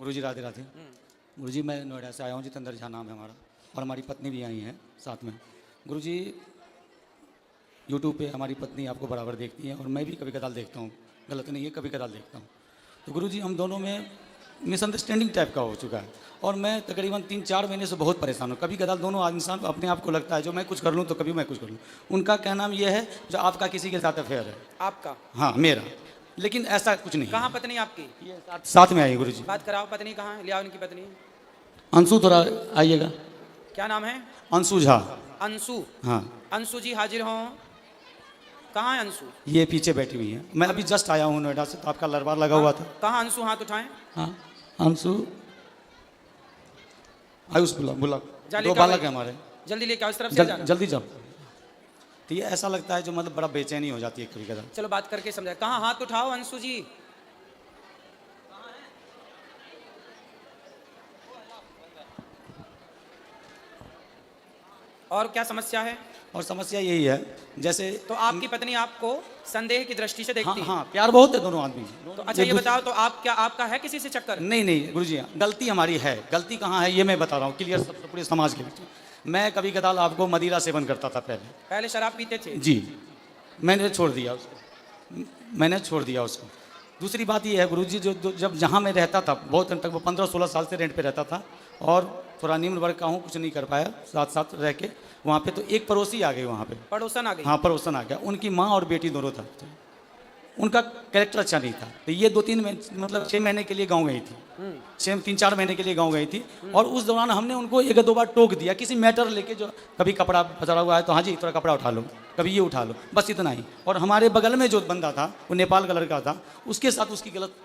गुरुजी राधे राधे। गुरुजी मैं नोएडा से आया हूँ, जितेंद्र झा नाम है हमारा, और हमारी पत्नी भी आई है साथ में। गुरुजी यूट्यूब पे हमारी पत्नी आपको बराबर देखती है और मैं भी कभी कदाल देखता हूँ, गलत नहीं है, कभी कदाल देखता हूँ। तो गुरुजी हम दोनों में मिसअंडरस्टैंडिंग टाइप का हो चुका है और मैं तकरीबन 3-4 महीने से बहुत परेशान हूँ। कभी कदाल दोनों इंसान अपने आप को लगता है जो मैं कुछ कर लूँ तो कभी मैं कुछ कर लूँ। उनका कहना ये है जो आपका किसी के साथ अफेयर है। आपका? हाँ मेरा, लेकिन ऐसा कुछ नहीं। कहाँ पत्नी आपकी? ये साथ में आई गुरुजी। बात कराओ, पत्नी कहाँ है? लिया उनकी पत्नी। अंशु थोड़ा आइएगा। क्या नाम है? अंशु झा। अंशु? हाँ। अंशु जी हाजिर हों। कहाँ है अंशु? ये पीछे बैठी हुई है। मैं अभी जस्ट आया हूँ नोएडा से, तो आपका लरबार लगा हुआ था। कहाँ अंशु? हाथ उठाएं। हाँ अंशु, आयुष बुला बुला, जा दो लेकर बालक आओ। है हमारे। जल्दी लेके आओ, इस तरफ से जाना। जल्दी जाओ। तो ये ऐसा लगता है जो मतलब बड़ा बेचैनी हो जाती है कभी कदा। चलो बात करके समझाए। कहाँ? हाथ उठाओ अंशु जी। और क्या समस्या है? और समस्या यही है जैसे तो आपकी पत्नी आपको संदेह की दृष्टि से हाँ देखती है? हाँ, प्यार बहुत है दोनों आदमी। तो अच्छा ये बताओ, तो आप क्या, आपका है किसी से चक्कर? नहीं नहीं गुरुजी, गलती हमारी है। गलती कहाँ है ये मैं बता रहा हूँ क्लियर सब पूरे समाज के बीच में। मैं कभी कदाल आपको मदिरा सेवन करता था पहले शराब पीते थे? जी, मैंने छोड़ दिया उसको, मैंने छोड़ दिया उसको। दूसरी बात ये है गुरुजी, जो जब जहाँ मैं रहता था बहुत दिन तक, वो 15-16 साल से रेंट पे रहता था और थोड़ा निम्न वर्ग का हूँ, कुछ नहीं कर पाया साथ साथ रह के वहाँ पे। तो एक पड़ोसी आ गई वहाँ पे। पड़ोसन आ गई? हाँ पड़ोसन आ गया। उनकी माँ और बेटी दोनों था। उनका कैरेक्टर अच्छा नहीं था। तो ये 2-3 मतलब 6 महीने के लिए गाँव गई थी। 3-4 महीने के लिए गाँव गई थी और उस दौरान हमने उनको 1-2 बार टोक दिया किसी मैटर लेके, जो कभी कपड़ा पचड़ा हुआ है तो हाँ जी थोड़ा कपड़ा उठा लो, कभी ये उठा लो, बस इतना ही। और हमारे बगल में जो बंदा था वो नेपाल का लड़का था, उसके साथ उसकी गलत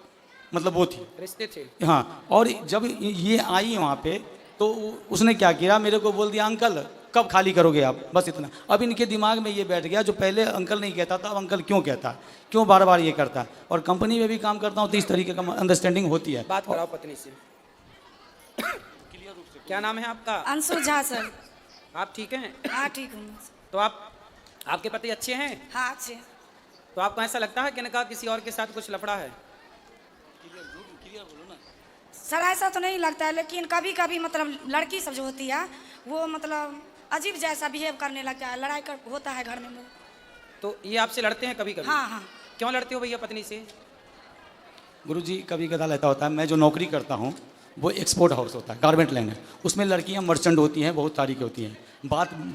मतलब वो थी, रिश्ते थे। हाँ। और जब ये आई वहाँ पे तो उसने क्या किया, मेरे को बोल दिया अंकल कब खाली करोगे आप, बस इतना। अब इनके दिमाग में ये बैठ गया जो पहले अंकल नहीं कहता था अब अंकल क्यों कहता है, क्यों बार बार ये करता है। और कंपनी में भी काम करता हूँ तो इस तरीके का अंडरस्टैंडिंग होती है। बात कराओ पत्नी से। क्या नाम है आपका? अंशु झा सर। आप ठीक हैं? हाँ ठीक हूँ। तो आपके पति अच्छे हैं? हाँ अच्छे। तो आपको ऐसा लगता है कि इनका किसी और के साथ कुछ लफड़ा है? सर ऐसा तो नहीं लगता है, लेकिन कभी कभी मतलब लड़की सब जो होती है वो मतलब अजीब जैसा बिहेव करने लगता है, लड़ाई कर होता है घर में। तो ये आपसे लड़ते हैं कभी कभी? हाँ हाँ। क्यों लड़ते हो भैया पत्नी से? गुरुजी कभी कदाल ऐसा होता है, मैं जो नौकरी करता हूँ वो एक्सपोर्ट हाउस होता है, गारमेंट लैंड है, उसमें लड़कियाँ मर्चेंट होती हैं, बहुत सारी की होती हैं।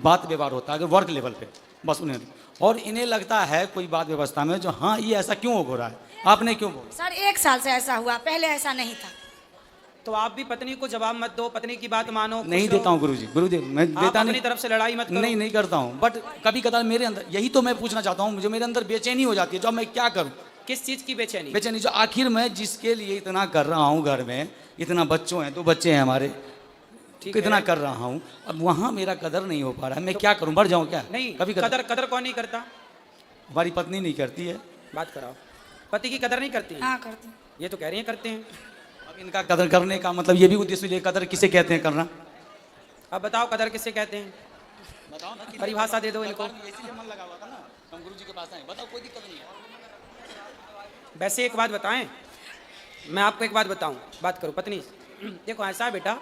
बात व्यवहार होता है अगर वर्क लेवल पे, बस उन्हें। और इन्हें लगता है कोई बात व्यवस्था में जो हाँ ये ऐसा क्यों हो रहा है, आपने क्यों बोला? सर 1 साल से ऐसा हुआ, पहले ऐसा नहीं था। तो आप भी पत्नी को जवाब मत दो, पत्नी की बात मानो। नहीं देता हूँ गुरुजी, गुरुदेव मैं देता अपनी नहीं, तरफ से लड़ाई मत करो। नहीं करता हूँ। बट कभी कदाल मेरे अंदर, यही तो मैं पूछना चाहता हूँ, मुझे मेरे अंदर बेचैनी हो जाती है, जो मैं क्या करूँ। किस चीज की बेचैनी? बेचैनी जो आखिर मैं जिसके लिए इतना कर रहा हूँ, घर में इतना बच्चों हैं, 2 बच्चे हैं हमारे, कितना कर रहा हूँ, अब वहाँ मेरा कदर नहीं हो पा रहा है। मैं क्या करूँ, बढ़ जाऊँ क्या? नहीं, कभी कदर कौन नहीं करता? हमारी पत्नी नहीं करती है। बात कराओ। पति की कदर नहीं करती है? हाँ करते। ये तो कह रही है करते हैं। अब इनका कदर करने का मतलब ये भी उद्देश्य है, कदर किसे कहते हैं करना? अब बताओ कदर किसे कहते हैं? बताओ ना, परिभाषा दे दो इनको। इसीलिए मन लगा हुआ था ना, हम गुरुजी के पास आए। बताओ, कोई दिक्कत नहीं है। वैसे एक बात बताएं, मैं आपको एक बात बताऊं, बात करो पत्नी से। देखो ऐसा है बेटा,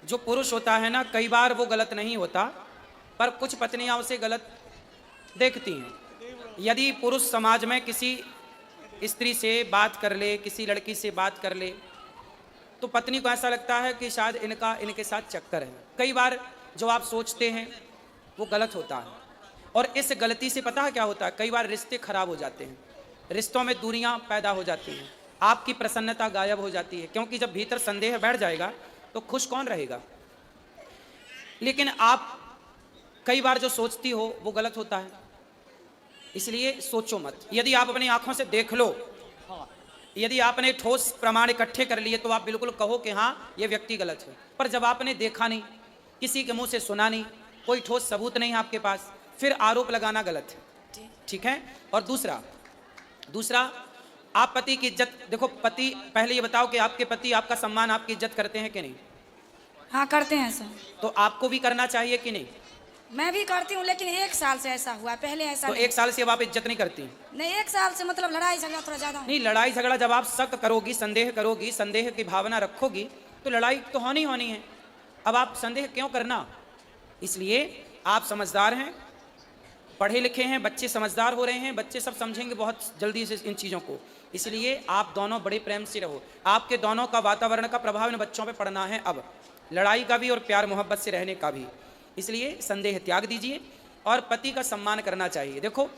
जो पुरुष होता है ना, कई बार वो गलत नहीं होता, पर कुछ पत्नियां उसे गलत देखती हैं। यदि पुरुष समाज में किसी स्त्री से बात कर ले, किसी लड़की से बात कर ले, तो पत्नी को ऐसा लगता है कि शायद इनके साथ चक्कर है। कई बार जो आप सोचते हैं वो गलत होता है, और इस गलती से पता है क्या होता है, कई बार रिश्ते खराब हो जाते हैं, रिश्तों में दूरियां पैदा हो जाती हैं, आपकी प्रसन्नता गायब हो जाती है, क्योंकि जब भीतर संदेह बैठ जाएगा तो खुश कौन रहेगा। लेकिन आप कई बार जो सोचती हो वो गलत होता है, इसलिए सोचो मत। यदि आप अपनी आंखों से देख लो, यदि आपने ठोस प्रमाण इकट्ठे कर लिए तो आप बिल्कुल कहो कि हाँ ये व्यक्ति गलत है। पर जब आपने देखा नहीं, किसी के मुंह से सुना नहीं, कोई ठोस सबूत नहीं आपके पास, फिर आरोप लगाना गलत है। ठीक है? और दूसरा आप पति की इज्जत, देखो पति, पहले ये बताओ कि आपके पति आपका सम्मान, आपकी इज्जत करते हैं कि नहीं? हाँ करते हैं सर। तो आपको भी करना चाहिए कि नहीं? मैं भी करती हूँ, लेकिन 1 साल से ऐसा हुआ, पहले ऐसा तो नहीं। 1 साल से अब आप इज्जत नहीं करती? नहीं, 1 साल से मतलब लड़ाई झगड़ा थोड़ा ज्यादा हो। नहीं, लड़ाई झगड़ा जब आप शक करोगी, संदेह करोगी, संदेह की भावना रखोगी, तो लड़ाई तो होनी होनी है। अब आप संदेह क्यों करना? इसलिए आप समझदार हैं, पढ़े लिखे हैं, बच्चे समझदार हो रहे हैं, बच्चे सब समझेंगे बहुत जल्दी से इन चीज़ों को। इसलिए आप दोनों बड़े प्रेम से रहो। आपके दोनों का वातावरण का प्रभाव इन बच्चों पे पड़ना है, अब लड़ाई का भी और प्यार मोहब्बत से रहने का भी। इसलिए संदेह त्याग दीजिए और पति का सम्मान करना चाहिए। देखो,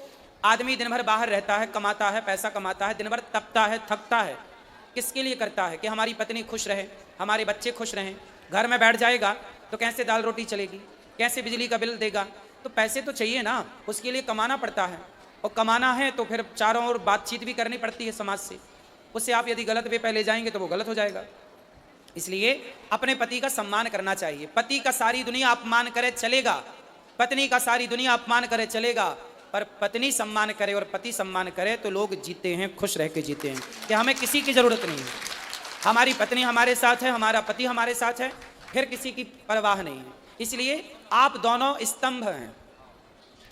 आदमी दिन भर बाहर रहता है, कमाता है, पैसा कमाता है, दिन भर तपता है, थकता है, किसके लिए करता है? कि हमारी पत्नी खुश रहे, हमारे बच्चे खुश रहें। घर में बैठ जाएगा तो कैसे दाल रोटी चलेगी, कैसे बिजली का बिल देगा? तो पैसे तो चाहिए ना, उसके लिए कमाना पड़ता है, और कमाना है तो फिर चारों ओर बातचीत भी करनी पड़ती है समाज से। उससे आप यदि गलत वे पे ले जाएंगे तो वो गलत हो जाएगा। इसलिए अपने पति का सम्मान करना चाहिए। पति का सारी दुनिया अपमान करे चलेगा, पत्नी का सारी दुनिया अपमान करे चलेगा, पर पत्नी सम्मान करे और पति सम्मान करे तो लोग जीते हैं, खुश रह के जीते हैं, कि हमें किसी की ज़रूरत नहीं है। हमारी पत्नी हमारे साथ है, हमारा पति हमारे साथ है, फिर किसी की परवाह नहीं है। इसलिए आप दोनों स्तंभ हैं,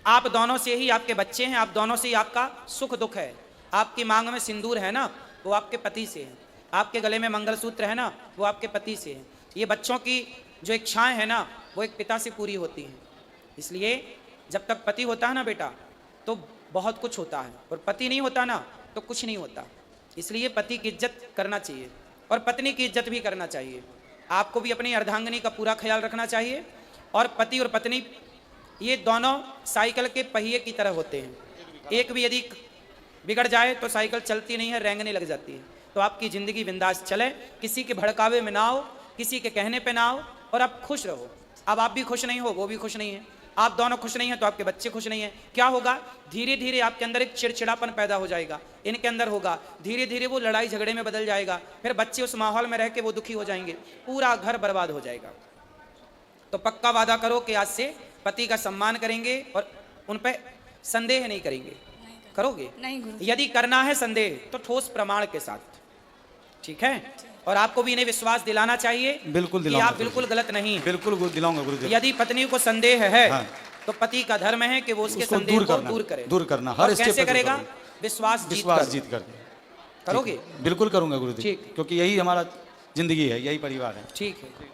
आप दोनों से ही आपके बच्चे हैं, आप दोनों से ही आपका सुख दुख है। आपकी मांग में सिंदूर है ना, वो आपके पति से है। आपके गले में मंगलसूत्र है ना, वो आपके पति से है। ये बच्चों की जो इच्छाएं हैं ना, वो एक पिता से पूरी होती हैं। इसलिए जब तक पति होता है ना बेटा, तो बहुत कुछ होता है, और पति नहीं होता ना तो कुछ नहीं होता। इसलिए पति की इज्जत करना चाहिए और पत्नी की इज्जत भी करना चाहिए। आपको भी अपनी अर्धांगिनी का पूरा ख्याल रखना चाहिए। और पति और पत्नी ये दोनों साइकिल के पहिए की तरह होते हैं। एक भी यदि बिगड़ जाए तो साइकिल चलती नहीं है, रेंगने लग जाती है। तो आपकी ज़िंदगी बिंदास चले, किसी के भड़कावे में ना आओ, किसी के कहने पे ना आओ, और आप खुश रहो। अब आप भी खुश नहीं हो, वो भी खुश नहीं है, आप दोनों खुश नहीं हैं तो आपके बच्चे खुश नहीं हैं। क्या होगा? धीरे धीरे आपके अंदर एक चिड़चिड़ापन पैदा हो जाएगा, इनके अंदर होगा, धीरे धीरे वो लड़ाई झगड़े में बदल जाएगा, फिर बच्चे उस माहौल में रह के वो दुखी हो जाएंगे, पूरा घर बर्बाद हो जाएगा। तो पक्का वादा करो कि आज से पति का सम्मान करेंगे और उन पर संदेह नहीं करेंगे। करोगे? नहीं गुरु। यदि करना है संदेह तो ठोस प्रमाण के साथ, ठीक है? और आपको भी इन्हें विश्वास दिलाना चाहिए, बिल्कुल कि दिलाऊंगा आप बिल्कुल गलत नहीं हैं। बिल्कुल दिलाऊंगा गुरुदेव। यदि पत्नी को संदेह है, हाँ। तो पति का धर्म है कि वो उसके उसको संदेह को दूर दूर करे। करना और हर स्टेप कैसे पे दूर करेगा? करेगा। विश्वास विश्वास जीत जीत कर करोगे? बिल्कुल करूंगा गुरुदेव, ठीक। क्योंकि यही हमारा जिंदगी है, यही परिवार है। ठीक है।